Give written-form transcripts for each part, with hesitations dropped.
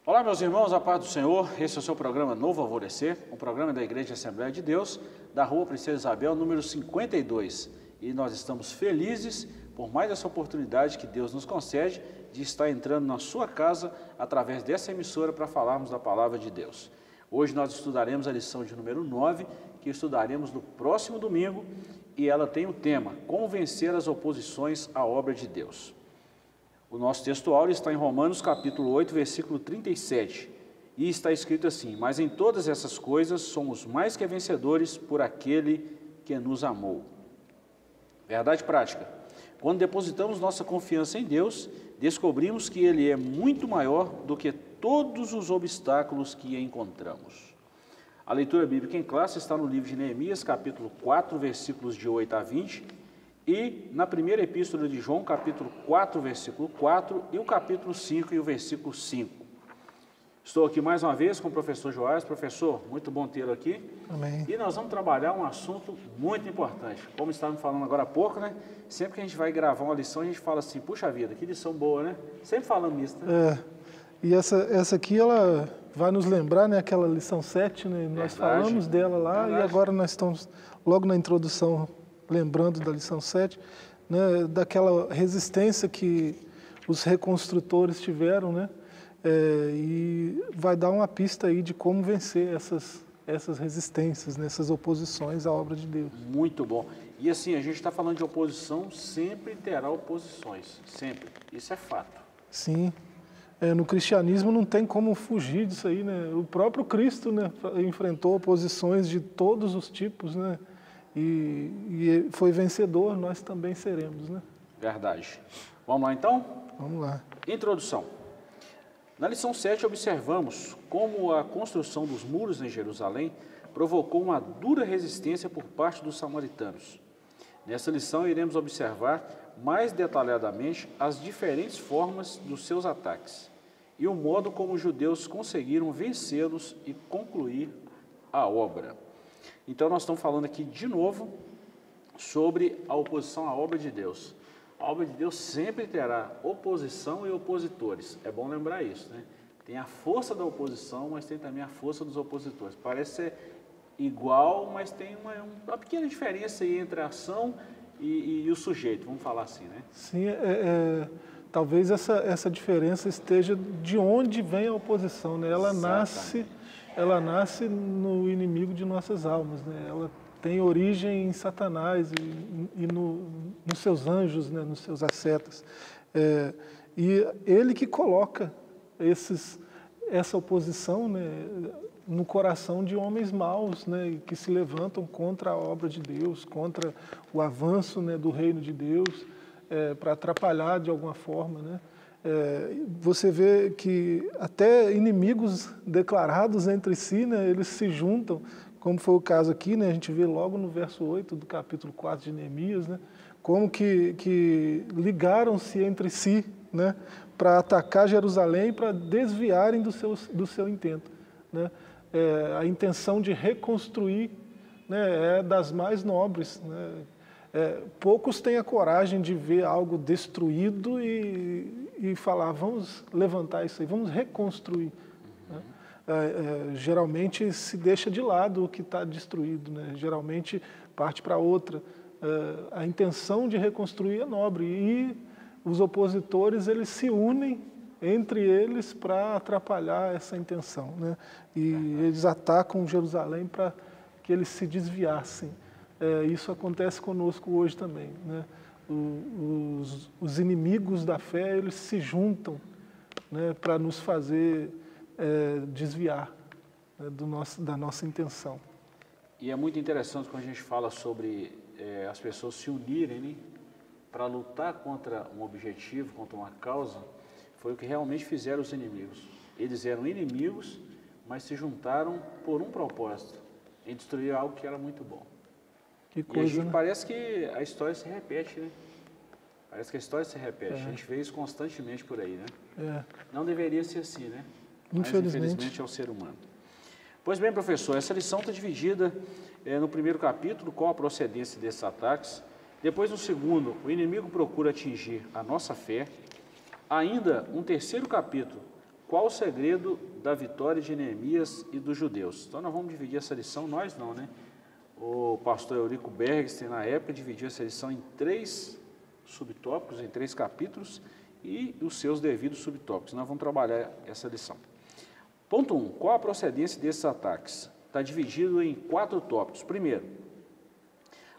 Olá, meus irmãos, a paz do Senhor. Esse é o seu programa Novo Alvorecer, um programa da Igreja Assembleia de Deus, da Rua Princesa Isabel, número 52. E nós estamos felizes por mais essa oportunidade que Deus nos concede de estar entrando na sua casa através dessa emissora para falarmos da Palavra de Deus. Hoje nós estudaremos a lição de número 9, que estudaremos no próximo domingo, e ela tem o tema: Como vencer as oposições à obra de Deus. O nosso texto áureo está em Romanos capítulo 8, versículo 37, e está escrito assim: Mas em todas essas coisas somos mais que vencedores por aquele que nos amou. Verdade prática: quando depositamos nossa confiança em Deus, descobrimos que Ele é muito maior do que todos os obstáculos que encontramos. A leitura bíblica em classe está no livro de Neemias, capítulo 4, versículos de 8 a 20, e na primeira epístola de João, capítulo 4, versículo 4, e o capítulo 5 e o versículo 5. Estou aqui mais uma vez com o professor Joás. Professor, muito bom tê-lo aqui. Amém. E nós vamos trabalhar um assunto muito importante. Como estávamos falando agora há pouco, né? Sempre que a gente vai gravar uma lição, a gente fala assim: puxa vida, que lição boa, né? Sempre falando isso, né? E essa aqui, ela vai nos lembrar, né, aquela lição 7, né? Nós falamos dela lá. E agora nós estamos logo na introdução lembrando da lição 7, né, daquela resistência que os reconstrutores tiveram, né? E vai dar uma pista aí de como vencer essas resistências, né, essas oposições à obra de Deus. Muito bom. E assim, a gente está falando de oposição, sempre terá oposições, sempre. Isso é fato. Sim. No cristianismo não tem como fugir disso aí, né? O próprio Cristo, né, enfrentou oposições de todos os tipos, né? E foi vencedor, nós também seremos, né? Verdade. Vamos lá então? Vamos lá. Introdução. Na lição 7 observamos como a construção dos muros em Jerusalém provocou uma dura resistência por parte dos samaritanos. Nessa lição iremos observar mais detalhadamente as diferentes formas dos seus ataques e o modo como os judeus conseguiram vencê-los e concluir a obra. Então nós estamos falando aqui de novo sobre a oposição à obra de Deus. A obra de Deus sempre terá oposição e opositores. É bom lembrar isso, né? Tem a força da oposição, mas tem também a força dos opositores. Parece ser igual, mas tem uma pequena diferença aí entre a ação e o sujeito, vamos falar assim, né? Sim, talvez essa diferença esteja de onde vem a oposição, né? Ela nasce no inimigo de nossas almas, né? Ela tem origem em Satanás e nos seus anjos, né? Nos seus ascetas. E ele que coloca essa oposição, né, no coração de homens maus, né, que se levantam contra a obra de Deus, contra o avanço, né, do reino de Deus, para atrapalhar de alguma forma, né? Você vê que até inimigos declarados entre si, né, eles se juntam, como foi o caso aqui, né, a gente vê logo no verso 8 do capítulo 4 de Neemias, né, como que ligaram-se entre si, né, para atacar Jerusalém, para desviarem do seu intento, né? A intenção de reconstruir, né, é das mais nobres, né? Poucos têm a coragem de ver algo destruído e falar: vamos levantar isso aí, vamos reconstruir, né? Geralmente se deixa de lado o que está destruído, né? Geralmente parte para outra. A intenção de reconstruir é nobre e os opositores, eles se unem entre eles para atrapalhar essa intenção, né? E eles atacam Jerusalém para que eles se desviassem. Isso acontece conosco hoje também, né? Os inimigos da fé, eles se juntam, né, para nos fazer desviar, né, da nossa intenção. E é muito interessante quando a gente fala sobre as pessoas se unirem, né, para lutar contra um objetivo, contra uma causa. Foi o que realmente fizeram os inimigos. Eles eram inimigos, mas se juntaram por um propósito: em destruir algo que era muito bom. Que coisa, e a gente, né? Parece que a história se repete, né? Parece que a história se repete. A gente vê isso constantemente por aí, né? Não deveria ser assim, né? Mas infelizmente é o ser humano. Pois bem, professor, essa lição está dividida no primeiro capítulo, qual a procedência desses ataques. Depois, no segundo, o inimigo procura atingir a nossa fé. Ainda um terceiro capítulo, qual o segredo da vitória de Neemias e dos judeus? Então nós vamos dividir essa lição, nós não, né? O pastor Eurico Bergstein, na época, dividiu essa lição em 3 subtópicos, em 3 capítulos, e os seus devidos subtópicos. Nós vamos trabalhar essa lição. Ponto 1. Qual a procedência desses ataques? Está dividido em 4 tópicos. Primeiro,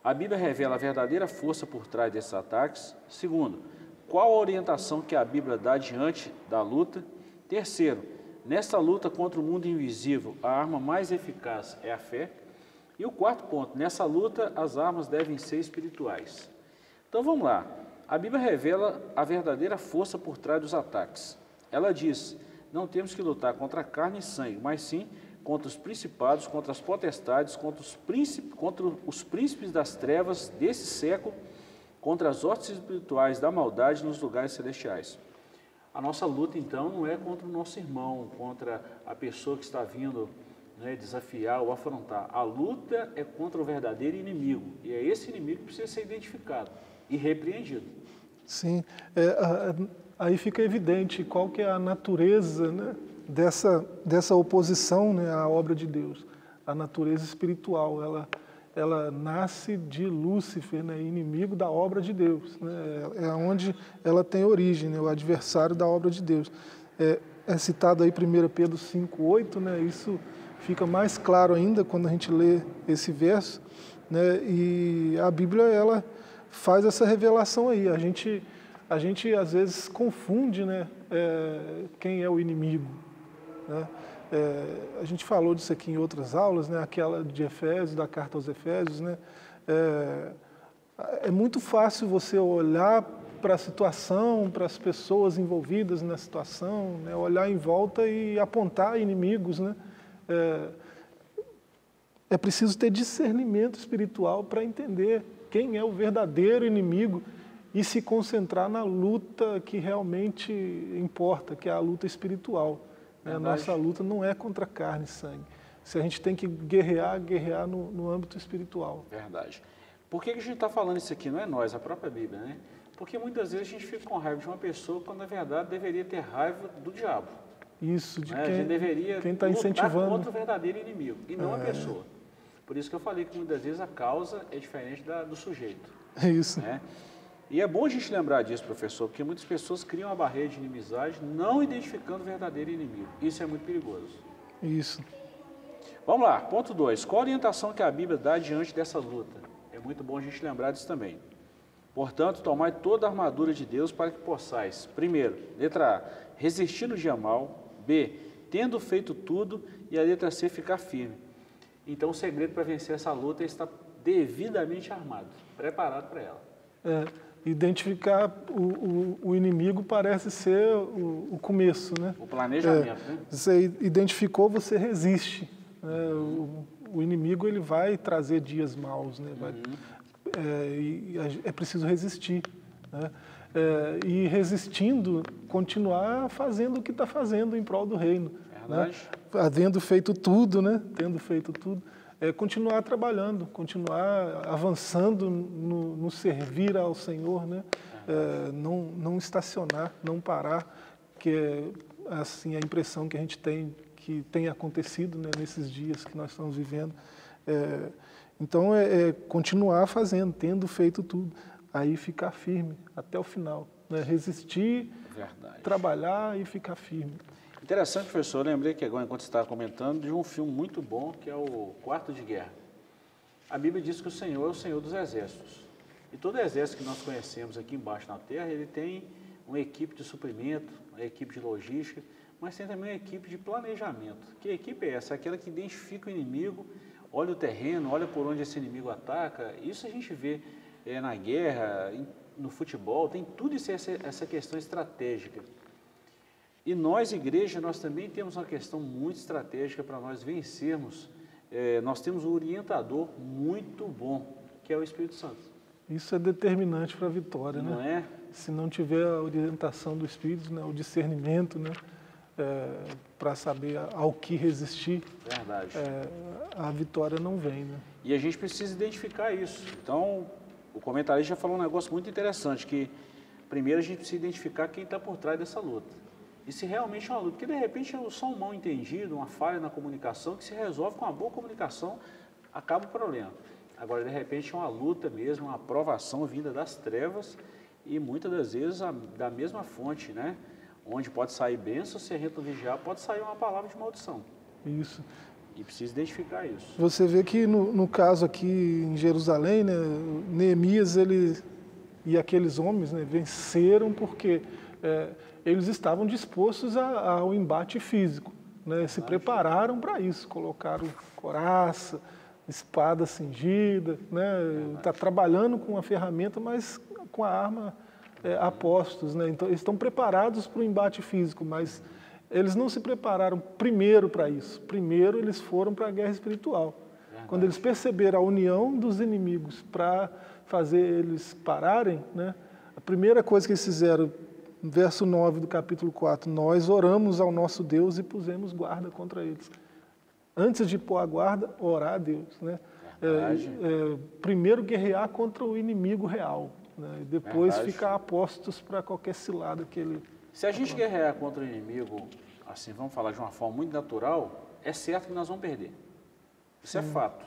a Bíblia revela a verdadeira força por trás desses ataques. Segundo, qual a orientação que a Bíblia dá diante da luta? Terceiro, nesta luta contra o mundo invisível, a arma mais eficaz é a fé. E o 4º ponto, nessa luta as armas devem ser espirituais. Então vamos lá, a Bíblia revela a verdadeira força por trás dos ataques. Ela diz, não temos que lutar contra carne e sangue, mas sim contra os principados, contra as potestades, contra os príncipes das trevas desse século, contra as hostes espirituais da maldade nos lugares celestiais. A nossa luta, então, não é contra o nosso irmão, contra a pessoa que está vindo, né, desafiar ou afrontar. A luta é contra o verdadeiro inimigo, e é esse inimigo que precisa ser identificado e repreendido. Sim, aí fica evidente qual que é a natureza, né, dessa oposição, né, à obra de Deus. A natureza espiritual, ela nasce de Lúcifer, né, inimigo da obra de Deus, né, é onde ela tem origem, né, o adversário da obra de Deus. É citado aí 1 Pedro 5,8, né, isso fica mais claro ainda quando a gente lê esse verso, né, e a Bíblia ela faz essa revelação aí. A gente às vezes confunde, né, quem é o inimigo, né? A gente falou disso aqui em outras aulas, né, aquela de Efésios, da carta aos Efésios, né? É muito fácil você olhar para a situação, para as pessoas envolvidas na situação, né, olhar em volta e apontar inimigos, né? É preciso ter discernimento espiritual para entender quem é o verdadeiro inimigo e se concentrar na luta que realmente importa, que é a luta espiritual. A nossa luta não é contra carne e sangue. Se a gente tem que guerrear no âmbito espiritual. Verdade. Por que a gente está falando isso aqui? Não é nós, a própria Bíblia, né? Porque muitas vezes a gente fica com raiva de uma pessoa quando, na verdade, deveria ter raiva do diabo. Isso, de a gente deveria quem está incentivando contra o verdadeiro inimigo, e não a pessoa. Por isso que eu falei que muitas vezes a causa é diferente do sujeito. É isso. Né? E é bom a gente lembrar disso, professor, porque muitas pessoas criam uma barreira de inimizade não identificando o verdadeiro inimigo. Isso é muito perigoso. Isso. Vamos lá, ponto 2. Qual a orientação que a Bíblia dá diante dessa luta? É muito bom a gente lembrar disso também. Portanto, tomai toda a armadura de Deus para que possais, primeiro, letra A, resistir no dia mal, B, tendo feito tudo, e a letra C, ficar firme. Então, o segredo para vencer essa luta é estar devidamente armado, preparado para ela. Identificar o inimigo parece ser o começo, né? O planejamento, né? Você identificou, você resiste. Né? O inimigo ele vai trazer dias maus, né? É preciso resistir, né? E resistindo, continuar fazendo o que está fazendo em prol do reino. Verdade. Né? Havendo feito tudo, né? Tendo feito tudo. Continuar trabalhando, continuar avançando no servir ao Senhor, né? Não estacionar, não parar, que é assim, a impressão que a gente tem que tem acontecido, né, nesses dias que nós estamos vivendo. Então, continuar fazendo, tendo feito tudo, aí ficar firme até o final, né? Resistir, trabalhar e ficar firme. Interessante, professor, eu lembrei que agora, enquanto você estava comentando, de um filme muito bom, que é o Quarto de Guerra. A Bíblia diz que o Senhor é o Senhor dos exércitos. E todo exército que nós conhecemos aqui embaixo na terra, ele tem uma equipe de suprimento, uma equipe de logística, mas tem também uma equipe de planejamento. Que equipe é essa? Aquela que identifica o inimigo, olha o terreno, olha por onde esse inimigo ataca. Isso a gente vê na guerra, no futebol, tem tudo isso, essa questão estratégica. E nós, igreja, nós também temos uma questão muito estratégica para nós vencermos. Nós temos um orientador muito bom, que é o Espírito Santo. Isso é determinante para a vitória, não né? Se não tiver a orientação do Espírito, né, o discernimento, né, para saber ao que resistir, verdade, a vitória não vem, né? E a gente precisa identificar isso. Então, o comentarista já falou um negócio muito interessante, que primeiro a gente precisa identificar quem está por trás dessa luta. e se realmente é uma luta. Porque de repente é só um mal entendido, uma falha na comunicação, que se resolve com uma boa comunicação, acaba o problema. Agora, de repente, é uma luta mesmo, uma aprovação vinda das trevas e muitas das vezes da mesma fonte, né? Onde pode sair bênção, se a gente não vigiar, pode sair uma palavra de maldição. Isso. E precisa identificar isso. Você vê que no caso aqui em Jerusalém, né, Neemias e aqueles homens, né, venceram porque eles estavam dispostos ao embate físico, né, se prepararam para isso, colocaram couraça, espada cingida, né, está trabalhando com a ferramenta, mas com a arma a postos, né, então eles estão preparados para o embate físico, mas eles não se prepararam primeiro para isso. Primeiro eles foram para a guerra espiritual. Quando eles perceberam a união dos inimigos para fazer eles pararem, né, a primeira coisa que eles fizeram, verso 9 do capítulo 4, nós oramos ao nosso Deus e pusemos guarda contra eles. Antes de pôr a guarda, orar a Deus. Né? Primeiro guerrear contra o inimigo real, né? Depois ficar a postos para qualquer cilada que ele... Se a gente guerrear contra o inimigo, assim, vamos falar de uma forma muito natural, é certo que nós vamos perder. Isso é fato.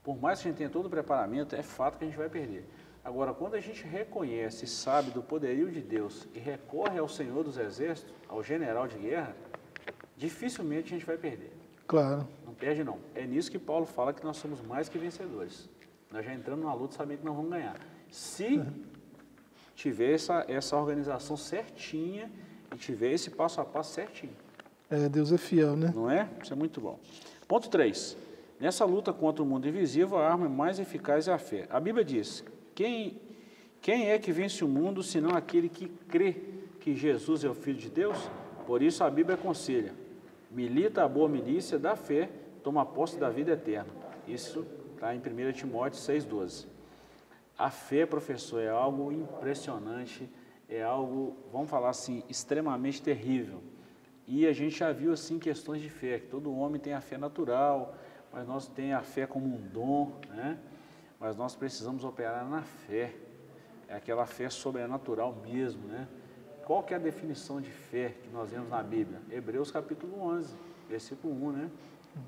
Por mais que a gente tenha todo o preparamento, é fato que a gente vai perder. Agora, quando a gente reconhece e sabe do poderio de Deus e recorre ao Senhor dos Exércitos, ao general de guerra, dificilmente a gente vai perder. Claro. Não perde, não. É nisso que Paulo fala que nós somos mais que vencedores. Nós já entramos numa luta sabendo que nós vamos ganhar. Se tiver essa organização certinha e tiver esse passo a passo certinho. Deus é fiel, né? Não é? Isso é muito bom. Ponto 3. Nessa luta contra o mundo invisível, a arma mais eficaz é a fé. A Bíblia diz, quem é que vence o mundo, senão aquele que crê que Jesus é o Filho de Deus? Por isso a Bíblia aconselha, milita a boa milícia da fé, toma posse da vida eterna. Isso está em 1 Timóteo 6,12. A fé, professor, é algo impressionante, é algo, vamos falar assim, extremamente terrível. E a gente já viu assim questões de fé, que todo homem tem a fé natural, mas nós temos a fé como um dom, né? Mas nós precisamos operar na fé, é aquela fé sobrenatural mesmo, né? Qual que é a definição de fé que nós vemos na Bíblia? Hebreus capítulo 11, versículo 1, né?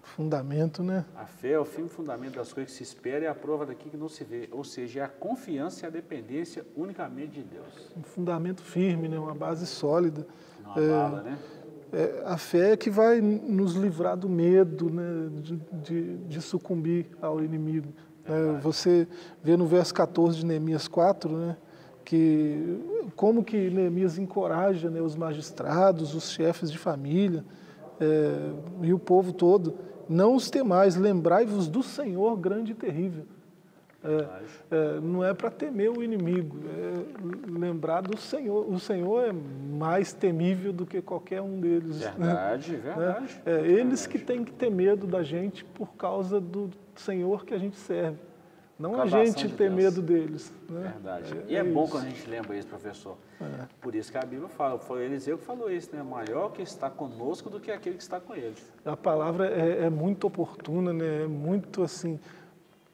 Fundamento, né? A fé é o firme fundamento das coisas que se espera e a prova daqui que não se vê. Ou seja, é a confiança e a dependência unicamente de Deus. Um fundamento firme, né? Uma base sólida. Não abala, né? A fé é que vai nos livrar do medo, né? de sucumbir ao inimigo. Você vê no verso 14 de Neemias 4, né? Como que Neemias encoraja, né, os magistrados, os chefes de família, e o povo todo, não os temais, lembrai-vos do Senhor grande e terrível. Não é para temer o inimigo, é lembrar do Senhor. O Senhor é mais temível do que qualquer um deles. Verdade, né? verdade. Eles que têm que ter medo da gente por causa do Senhor que a gente serve. Não a gente ter medo deles. Né? Verdade. E é bom quando a gente lembra isso, professor. Por isso que a Bíblia fala, foi Eliseu que falou isso, né? Maior que está conosco do que aquele que está com eles. A palavra é muito oportuna, né? É muito assim,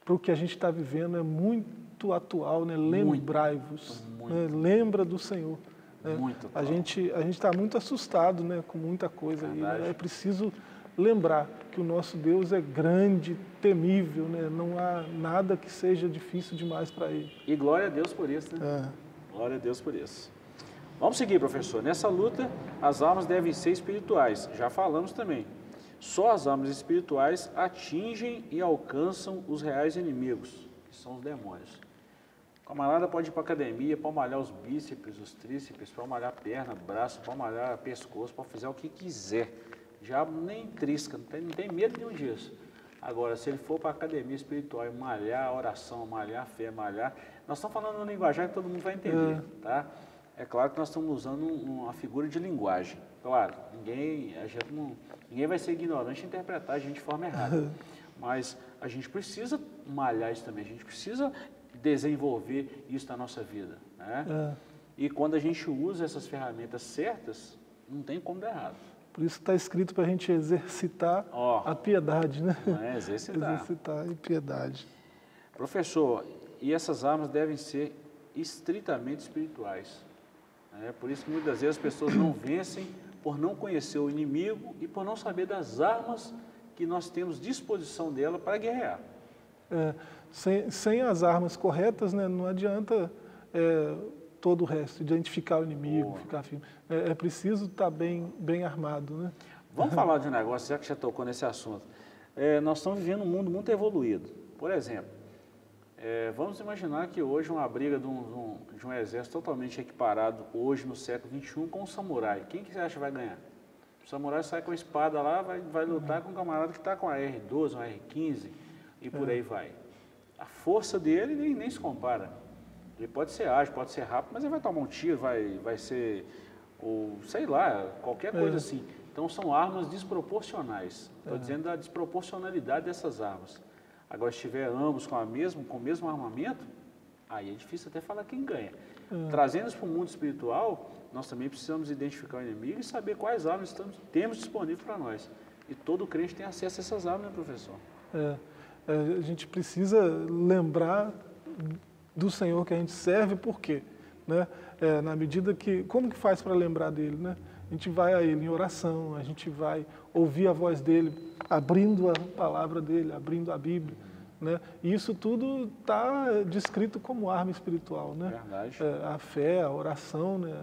para o que a gente está vivendo, é muito atual, né? Lembrai-vos, né? Lembra do Senhor. Né? Muito atual. A gente está muito assustado, né? Com muita coisa aí. Né? É preciso lembrar que o nosso Deus é grande, temível, né? Não há nada que seja difícil demais para Ele. E glória a Deus por isso, né? Glória a Deus por isso. Vamos seguir, professor. Nessa luta, as armas devem ser espirituais. Já falamos também. Só as armas espirituais atingem e alcançam os reais inimigos, que são os demônios. O camarada pode ir para a academia, para malhar os bíceps, os tríceps, para malhar a perna, braço, para malhar pescoço, para fazer o que quiser. Já nem trisca, não tem medo nenhum disso. Agora, se ele for para a academia espiritual e malhar a oração, malhar a fé, malhar... Nós estamos falando uma linguagem que todo mundo vai entender, tá? É claro que nós estamos usando uma figura de linguagem. Claro, ninguém vai ser ignorante e interpretar a gente de forma errada. Mas a gente precisa malhar isso também, a gente precisa desenvolver isso na nossa vida, né? E quando a gente usa essas ferramentas certas, não tem como dar errado. Por isso está escrito para a gente exercitar a piedade, né? Não é exercitar. Exercitar a piedade. Professor, e essas armas devem ser estritamente espirituais. Por isso que muitas vezes as pessoas não vencem por não conhecer o inimigo e por não saber das armas que nós temos disposição dela para guerrear. Sem as armas corretas, né, não adianta todo o resto, identificar o inimigo, ficar firme. É preciso estar bem armado, né? Vamos falar de um negócio, já que já tocou nesse assunto. Nós estamos vivendo um mundo muito evoluído. Por exemplo, vamos imaginar que hoje uma briga de um exército totalmente equiparado, hoje no século XXI, com um samurai. Quem que você acha que vai ganhar? O samurai sai com a espada lá, vai lutar com um camarada que está com a R12, uma R15 e por aí vai. A força dele nem se compara. Ele pode ser ágil, pode ser rápido, mas ele vai tomar um tiro, vai ser, ou sei lá, qualquer coisa assim. Então são armas desproporcionais. Estou dizendo da desproporcionalidade dessas armas. Agora, se tiver ambos com o mesmo armamento, aí é difícil até falar quem ganha. Trazendo isso para o mundo espiritual, nós também precisamos identificar o inimigo e saber quais armas temos disponíveis para nós. E todo crente tem acesso a essas armas, né, professor? A gente precisa lembrar do Senhor que a gente serve, por quê? Né? Na medida que... Como que faz para lembrar dele, né? A gente vai a Ele em oração, a gente vai ouvir a voz dEle, abrindo a palavra dEle, abrindo a Bíblia, né? E isso tudo está descrito como arma espiritual, né? Verdade. A fé, a oração, né?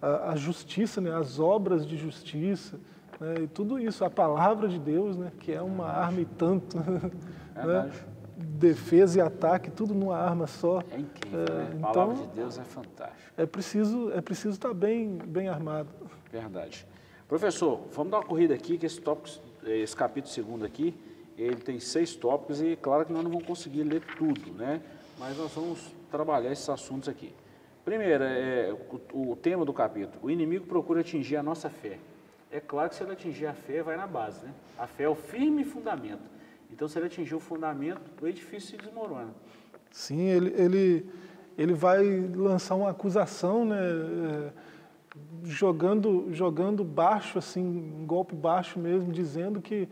A justiça, né? As obras de justiça, né? E tudo isso, a palavra de Deus, né? Que é uma arma e tanto, né? Defesa e ataque, tudo numa arma só. É incrível, né? A palavra de Deus é fantástica. É preciso estar bem armado. Verdade. Professor, vamos dar uma corrida aqui, que esse capítulo 2 aqui, ele tem 6 tópicos e claro que nós não vamos conseguir ler tudo, né? Mas nós vamos trabalhar esses assuntos aqui. Primeiro, o tema do capítulo, o inimigo procura atingir a nossa fé. É claro que se ele atingir a fé, vai na base, né? A fé é o firme fundamento. Então, se ele atingir o fundamento, o edifício se desmorona. Sim, ele vai lançar uma acusação, né? Jogando baixo, assim, um golpe baixo mesmo, dizendo que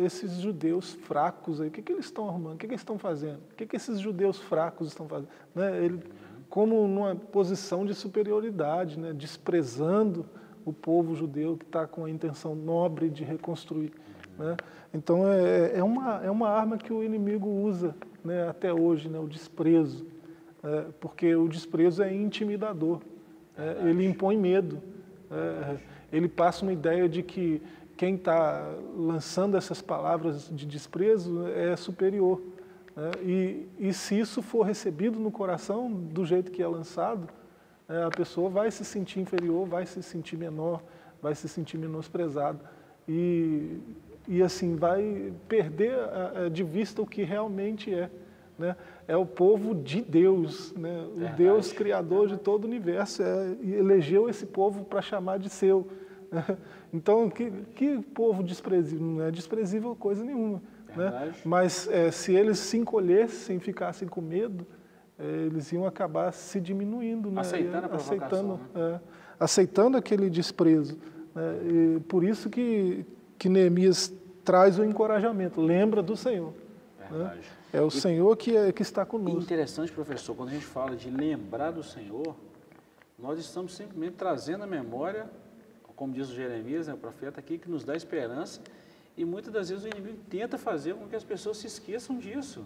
esses judeus fracos aí, o que eles estão arrumando? O que eles estão fazendo? O que esses judeus fracos estão fazendo? Né? Ele, como numa posição de superioridade, né? Desprezando o povo judeu que está com a intenção nobre de reconstruir. Né? Então, é uma arma que o inimigo usa, né, até hoje, né, o desprezo, porque o desprezo é intimidador, ele impõe medo, ele passa uma ideia de que quem está lançando essas palavras de desprezo é superior. Né? E se isso for recebido no coração do jeito que é lançado, a pessoa vai se sentir inferior, vai se sentir menor, vai se sentir menosprezada. E assim, vai perder de vista o que realmente é. Né? É o povo de Deus, né? O Deus criador de todo o universo, e elegeu esse povo para chamar de seu. Então, que povo desprezível? Não é desprezível coisa nenhuma. Né? Mas se eles se encolhessem, ficassem com medo, eles iam acabar se diminuindo. Né? Aceitando a provocação. Aceitando aquele desprezo. Né? E por isso que Neemias traz o encorajamento, lembra do Senhor. Né? É o Senhor que está conosco. Interessante, professor, quando a gente fala de lembrar do Senhor, nós estamos simplesmente trazendo a memória, como diz o Jeremias, né, o profeta aqui, que nos dá esperança, e muitas das vezes o inimigo tenta fazer com que as pessoas se esqueçam disso.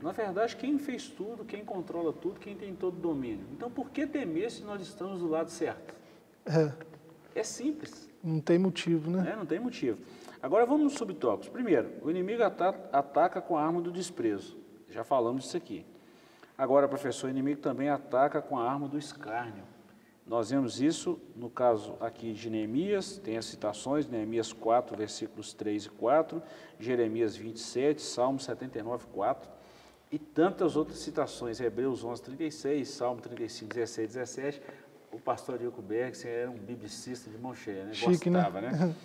Na verdade, quem fez tudo, quem controla tudo, quem tem todo o domínio. Então, por que temer se nós estamos do lado certo? É simples. Não tem motivo, né? Não tem motivo. Agora vamos nos subtópicos. Primeiro, o inimigo ataca com a arma do desprezo. Já falamos disso aqui. Agora, professor, o inimigo também ataca com a arma do escárnio. Nós vemos isso no caso aqui de Neemias, tem as citações, Neemias 4, versículos 3 e 4, Jeremias 27, Salmo 79, 4, e tantas outras citações, Hebreus 11, 36, Salmo 35, 16, 17. O pastor Ilko Bergs era um biblicista de mão cheia, né? Chique, gostava, né?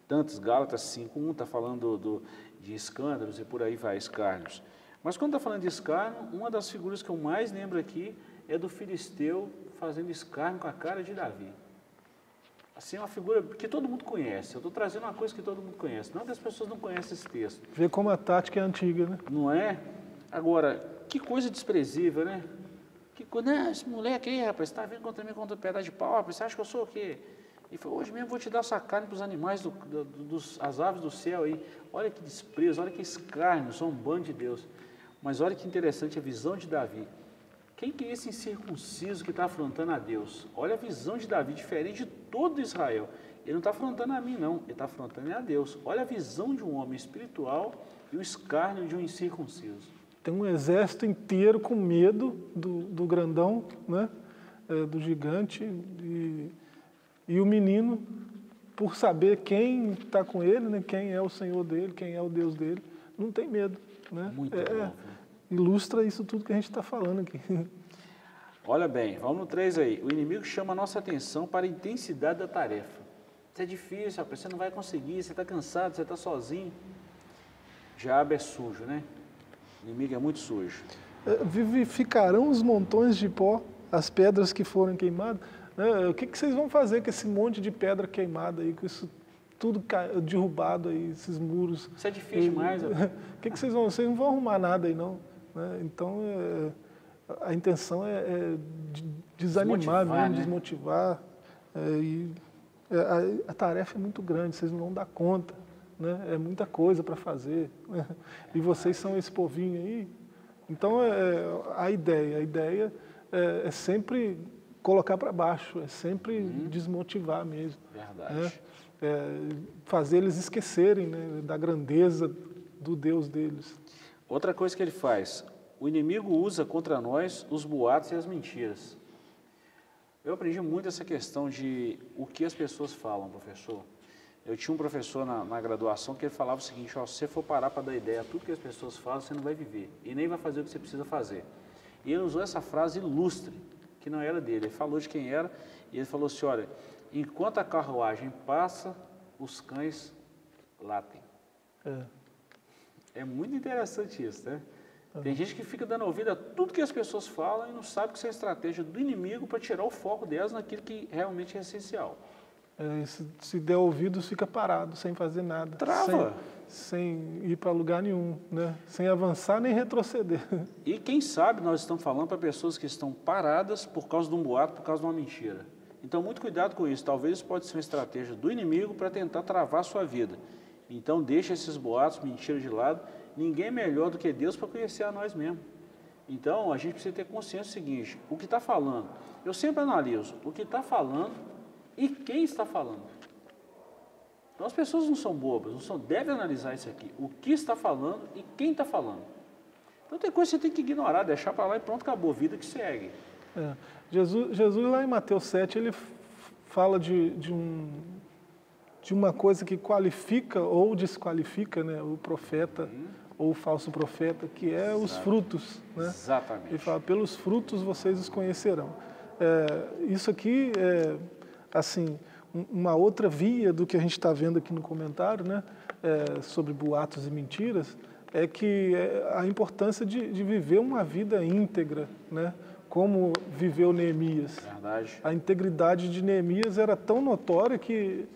Tantos, Gálatas 5:1 está falando de escândalos e por aí vai, escárnios. Mas quando está falando de escárnio, uma das figuras que eu mais lembro aqui é do filisteu fazendo escárnio com a cara de Davi. Assim, é uma figura que todo mundo conhece. Eu estou trazendo uma coisa que todo mundo conhece. Não que as pessoas não conhecem esse texto. Vê como a tática é antiga, né? Não é? Agora, que coisa desprezível, né? Esse moleque aí, rapaz, você está vindo contra mim contra um pedaço de pau, rapaz, você acha que eu sou o quê? Ele falou, hoje mesmo vou te dar essa carne para os animais, as aves do céu aí. Olha que desprezo, olha que escárnio, sou um bando de Deus. Mas olha que interessante a visão de Davi. Quem que é esse incircunciso que está afrontando a Deus? Olha a visão de Davi, diferente de todo Israel. Ele não está afrontando a mim, não. Ele está afrontando a Deus. Olha a visão de um homem espiritual e o escárnio de um incircunciso. Tem um exército inteiro com medo do grandão, né? Do gigante. E o menino, por saber quem está com ele, né? Quem é o Senhor dele, quem é o Deus dele, não tem medo. Né? Muito bom. Ilustra isso tudo que a gente está falando aqui. Olha bem, vamos no 3 aí. O inimigo chama a nossa atenção para a intensidade da tarefa. Isso é difícil, rapaz, você não vai conseguir, você está cansado, você está sozinho. Diabo é sujo, né? O inimigo é muito sujo. Vivificarão os montões de pó, as pedras que foram queimadas. O que vocês vão fazer com esse monte de pedra queimada aí, com isso tudo derrubado aí, esses muros? Isso é difícil demais. O que vocês vão? Vocês não vão arrumar nada aí, não. Então, a intenção é desanimar mesmo, desmotivar. A tarefa é muito grande, vocês não vão dar conta. Né? É muita coisa para fazer. Né? E vocês são esse povinho aí. Então, a ideia é sempre colocar para baixo, é sempre desmotivar mesmo. Verdade. Fazer eles esquecerem, né, da grandeza do Deus deles. Outra coisa que ele faz, o inimigo usa contra nós os boatos e as mentiras. Eu aprendi muito essa questão de o que as pessoas falam, professor. Eu tinha um professor na graduação que ele falava o seguinte, ó, se você for parar para dar ideia a tudo que as pessoas falam, você não vai viver e nem vai fazer o que você precisa fazer. E ele usou essa frase ilustre, que não era dele, ele falou de quem era e ele falou assim, olha, enquanto a carruagem passa, os cães latem. É muito interessante isso, né? Tem gente que fica dando ouvido a tudo que as pessoas falam e não sabe que isso é estratégia do inimigo para tirar o foco delas naquilo que realmente é essencial. Se der ouvidos, fica parado, sem fazer nada. Trava. Sem ir para lugar nenhum, né? Sem avançar nem retroceder. E quem sabe nós estamos falando para pessoas que estão paradas por causa de um boato, por causa de uma mentira. Então, muito cuidado com isso. Talvez isso pode ser uma estratégia do inimigo para tentar travar a sua vida. Então, deixa esses boatos, mentiras de lado. Ninguém é melhor do que Deus para conhecer a nós mesmos. Então, a gente precisa ter consciência do seguinte, o que está falando, eu sempre analiso o que está falando e quem está falando. Então, as pessoas não são bobas, devem analisar isso aqui, o que está falando e quem está falando. Então, tem coisa que você tem que ignorar, deixar para lá e pronto, acabou, vida que segue. Jesus lá em Mateus 7, ele fala de uma coisa que qualifica ou desqualifica, né, o profeta ou o falso profeta, que é os frutos. Né? Exatamente. Ele fala, pelos frutos vocês os conhecerão. Isso aqui é, assim, uma outra via do que a gente está vendo aqui no comentário, né, sobre boatos e mentiras, é que a importância de viver uma vida íntegra, né, como viveu Neemias. Verdade. A integridade de Neemias era tão notória que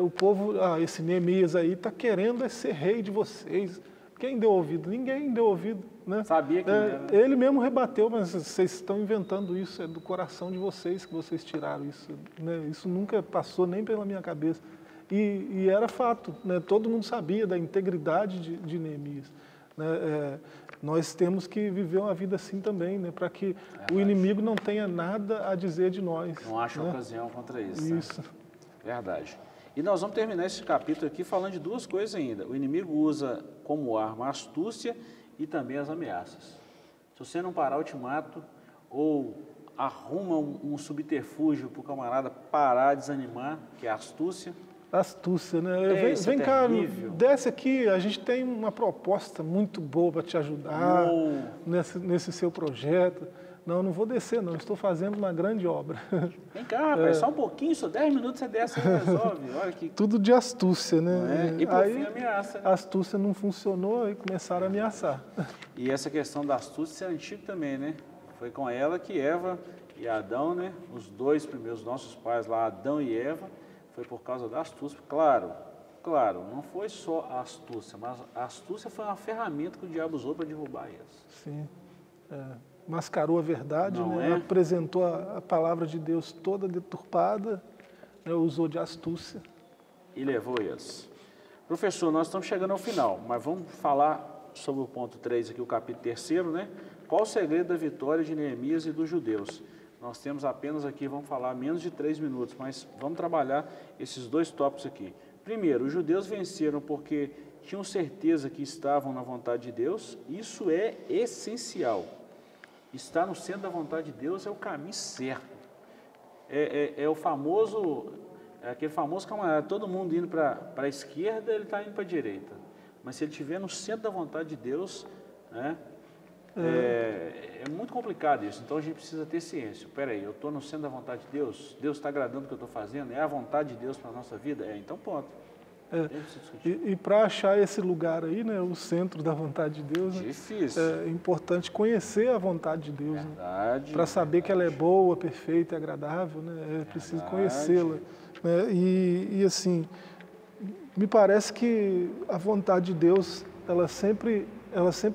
o povo, esse Neemias aí está querendo ser rei de vocês. Quem deu ouvido? Ninguém deu ouvido. Né? Sabia que não era. Ele mesmo rebateu, mas vocês estão inventando isso, é do coração de vocês que vocês tiraram isso. Né? Isso nunca passou nem pela minha cabeça. E era fato, né? Todo mundo sabia da integridade de Neemias. Né? Nós temos que viver uma vida assim também, né? Para que o inimigo não tenha nada a dizer de nós. Não acha né? ocasião contra isso. Isso. Né? Verdade. E nós vamos terminar esse capítulo aqui falando de duas coisas ainda. O inimigo usa como arma a astúcia e também as ameaças. Se você não parar, eu te mato, ou arruma um subterfúgio para o camarada parar, desanimar, que é a astúcia. Astúcia, né? Vem cá, desce aqui, a gente tem uma proposta muito boa para te ajudar nesse seu projeto. Não vou descer não, estou fazendo uma grande obra. Vem cá, rapaz, só um pouquinho, só 10 minutos você desce e resolve. Olha que... Tudo de astúcia, né? E por fim ameaça. Né? A astúcia não funcionou e começaram a ameaçar. E essa questão da astúcia é antiga também, né? Foi com ela que Eva e Adão, né? Os dois primeiros nossos pais lá, Adão e Eva, foi por causa da astúcia. Claro, não foi só a astúcia, mas a astúcia foi uma ferramenta que o diabo usou para derrubar eles. Sim, mascarou a verdade, né? Apresentou a palavra de Deus toda deturpada, né? Usou de astúcia. E levou eles. Professor, nós estamos chegando ao final, mas vamos falar sobre o ponto 3 aqui, o capítulo 3, né? Qual o segredo da vitória de Neemias e dos judeus? Nós temos apenas aqui, vamos falar menos de 3 minutos, mas vamos trabalhar esses dois tópicos aqui. Primeiro, os judeus venceram porque tinham certeza que estavam na vontade de Deus. Isso é essencial. Estar no centro da vontade de Deus é o caminho certo. É o famoso, aquele famoso camarada, todo mundo indo para a esquerda, ele está indo para a direita. Mas se ele estiver no centro da vontade de Deus, né, é muito complicado isso. Então a gente precisa ter ciência. Espera aí, eu estou no centro da vontade de Deus? Deus está agradando o que eu estou fazendo? É a vontade de Deus para a nossa vida? Então ponto. E para achar esse lugar aí, né, o centro da vontade de Deus, difícil. É importante conhecer a vontade de Deus, verdade, né, para saber que ela é boa, perfeita e agradável, né, é preciso conhecê-la. Né, e assim, me parece que a vontade de Deus, ela sempre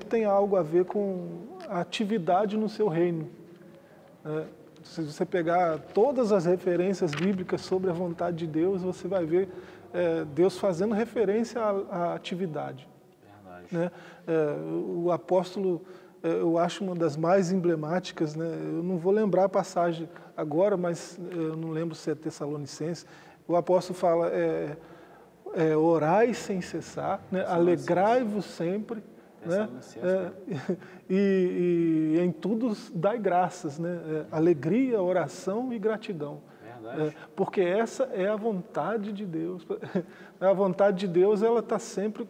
tem algo a ver com a atividade no seu reino. Né? Se você pegar todas as referências bíblicas sobre a vontade de Deus, você vai ver Deus fazendo referência à atividade. Verdade. Né? O apóstolo, eu acho uma das mais emblemáticas, né? Eu não vou lembrar a passagem agora, mas eu não lembro se é Tessalonicenses. O apóstolo fala, orai sem cessar, né? Alegrai-vos sempre, né? E em tudo dai graças, né? Alegria, oração e gratidão. Porque essa é a vontade de Deus. A vontade de Deus, ela está sempre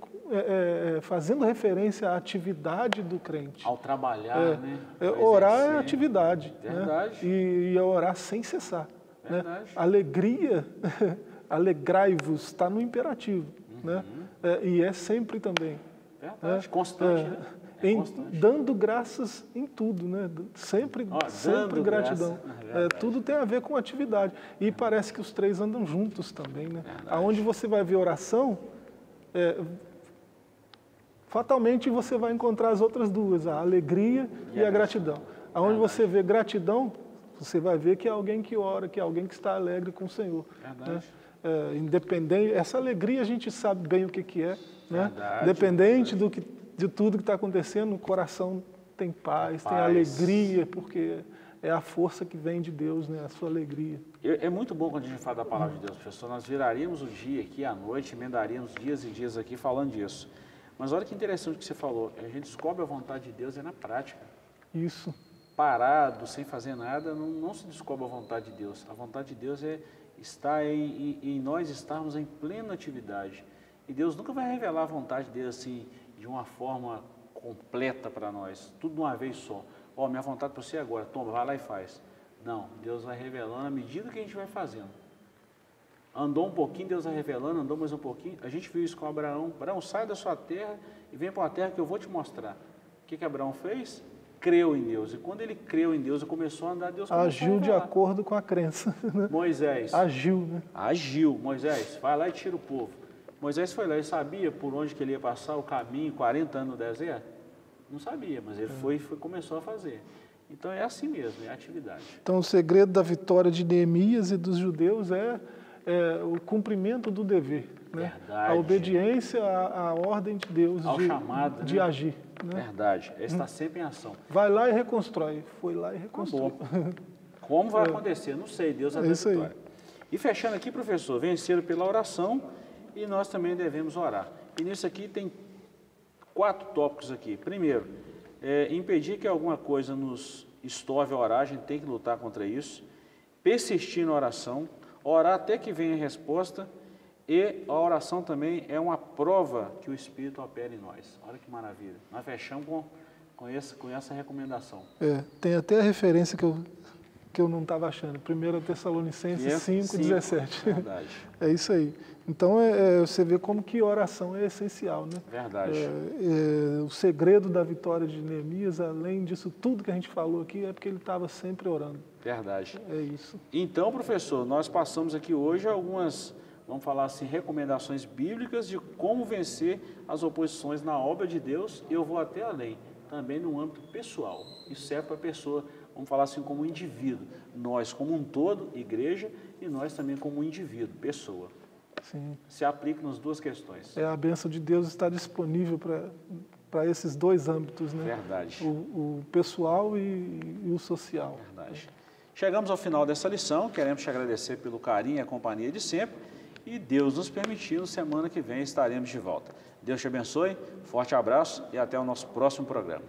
fazendo referência à atividade do crente. Ao trabalhar, né? Orar é atividade. Verdade. Né? E orar sem cessar. Né? Alegria, alegrai-vos, está no imperativo. Né? E é sempre também. Verdade, constante, né? Dando graças em tudo, né? Sempre gratidão. Tudo tem a ver com atividade. E parece que os três andam juntos também, né? Aonde você vai ver oração, fatalmente você vai encontrar as outras duas, a alegria e a gratidão. Aonde você vê gratidão, você vai ver que é alguém que ora, que é alguém que está alegre com o Senhor. Né? Independente, essa alegria a gente sabe bem o que é, né? Independente de tudo que está acontecendo, o coração tem paz, tem alegria, porque é a força que vem de Deus, né? A sua alegria. É muito bom quando a gente fala da palavra de Deus, professor. Nós viraríamos o dia aqui à noite, emendaríamos dias e dias aqui falando disso. Mas olha que interessante o que você falou. A gente descobre a vontade de Deus na prática. Isso. Parado, sem fazer nada, não se descobre a vontade de Deus. A vontade de Deus está em nós estarmos em plena atividade. E Deus nunca vai revelar a vontade dele assim, de uma forma completa para nós, tudo de uma vez só. Minha vontade para você agora, toma, vai lá e faz. Não, Deus vai revelando à medida que a gente vai fazendo. Andou um pouquinho, Deus vai revelando, andou mais um pouquinho. A gente viu isso com Abraão. Abraão, sai da sua terra e vem para uma terra que eu vou te mostrar. O que Abraão fez? Creu em Deus. E quando ele creu em Deus e começou a andar, Deus começou agiu de acordo com a crença. Né? Moisés. Agiu, né? Agiu. Moisés, vai lá e tira o povo. Moisés foi lá, ele sabia por onde que ele ia passar o caminho, 40 anos no deserto? Não sabia, mas ele começou a fazer. Então é assim mesmo, é atividade. Então o segredo da vitória de Neemias e dos judeus é o cumprimento do dever. Né? Verdade. A obediência à ordem de Deus ao chamado, de agir. Né? Verdade, ele está sempre em ação. Vai lá e reconstrói. Foi lá e reconstrói. Como vai acontecer? Não sei, Deus vai dar vitória. E fechando aqui, professor, venceram pela oração e nós também devemos orar. E nisso aqui tem 4 tópicos aqui. Primeiro, impedir que alguma coisa nos estorve a orar, a gente tem que lutar contra isso. Persistir na oração, orar até que venha a resposta. E a oração também é uma prova que o Espírito opera em nós. Olha que maravilha. Nós fechamos com essa recomendação. Tem até a referência que eu não estava achando. 1 Tessalonicenses 5:17. Verdade. É isso aí. Então, você vê como que oração é essencial, né? Verdade. O segredo da vitória de Neemias, além disso tudo que a gente falou aqui, é porque ele estava sempre orando. Verdade. É isso. Então, professor, nós passamos aqui hoje algumas, vamos falar assim, recomendações bíblicas de como vencer as oposições na obra de Deus, e eu vou até além. também no âmbito pessoal. Isso serve para a pessoa, vamos falar assim, como indivíduo. Nós como um todo, igreja, e nós também como indivíduo, pessoa. Sim. Se aplica nas duas questões. A bênção de Deus está disponível para esses dois âmbitos, né? Verdade. O pessoal e o social. Verdade. Chegamos ao final dessa lição, queremos te agradecer pelo carinho e a companhia de sempre, e Deus nos permitindo, semana que vem estaremos de volta. Deus te abençoe, forte abraço e até o nosso próximo programa.